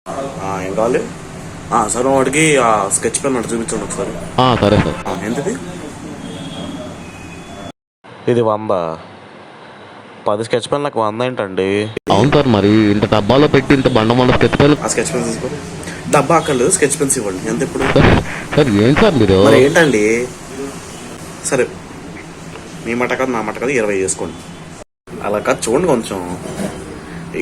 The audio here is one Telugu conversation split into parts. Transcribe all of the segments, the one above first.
ఏం కావాలి? సార్ వాడికి ఆ స్కెచ్ పెన్ అటు చూపించండి ఒకసారి. సరే సార్. ఎంతది? ఇది 100. 10 స్కెచ్ పెన్ నాకు 100 ఏంటండి? అవును సార్, మరి ఇంత డబ్బాలో పెట్టి ఇంత బండ స్కెచ్ పెన్. ఆ స్కెచ్ పెన్స్ తీసుకోండి. డబ్బా అక్కర్లేదు, స్కెచ్ పెన్స్ ఇవ్వండి. ఎంత ఇప్పుడు? సార్ ఏం సార్ మీరు? మరి ఏంటండి? సరే, మీ మాట కాదు నా మాట కాదు, 20 చేసుకోండి. అలా కాదు, చూడండి కొంచెం.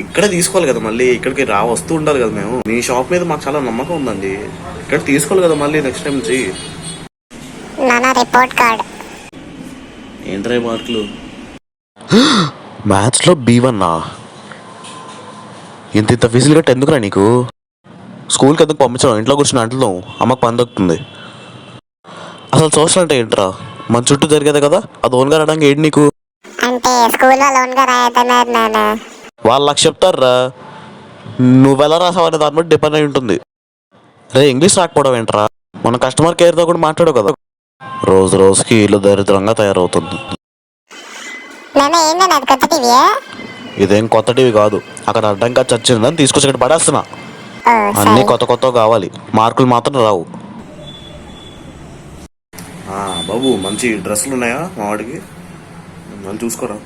ఇక్కడే తీసుకోవాలి కదా, మళ్ళీ ఇక్కడికి వస్తూ ఉండాలి కదా. మేము మీ షాప్ మీద మాకు చాలా నమ్మకం ఉందండి. ఇక్కడ తీసుకోవాలి కదా మళ్ళీ నెక్స్ట్ టైం నుంచి. రిపోర్ట్ కార్డ్ ఏంట్రా మార్కులు? మ్యాథ్స్లో B1. ఇంత ఫీజులు కట్టి ఎందుకురా నీకు? స్కూల్కి ఎందుకు పంపించడం? ఇంట్లో కూర్చుని అంటున్నావు, అమ్మకు పని దొక్కుతుంది. అసలు సోషల్ అంటే ఏంట్రా? మన చుట్టూ జరిగేది కదా, అది ఓన్గా రావడానికి ఏంటి నీకు? అంటే స్కూల్లో లోన్గా రాయతన్నారు నాన్న. వాళ్ళు నాకు చెప్తారా, నువ్వెలా రాసావు అనే దాన్ని బట్టి డిపెండ్ అయి ఉంటుంది. రే, ఇంగ్లీష్ రాకపోవడం ఏంట్రా? మన కస్టమర్ కేర్తో కూడా మాట్లాడవు కదా. రోజు రోజుకి ఇల్లు దరిద్రంగా తయారవుతుంది. ఇదేం కొత్త టీవీ కాదు, అక్కడ అడ్డంగా చచ్చిందని తీసుకొచ్చి ఇక్కడ పడేస్తున్నా. అన్నీ కొత్త కావాలి, మార్కులు మాత్రం రావు. బాబు, మంచి డ్రెస్సులు ఉన్నాయా మా వాడికి? మళ్ళీ చూసుకోరా.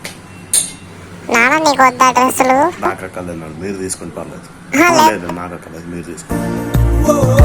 నాకు అక్కర్లేదు, మీరు తీసుకోండి, పర్లేదు. నాకు అక్కర్లేదు, మీరు తీసుకోండి.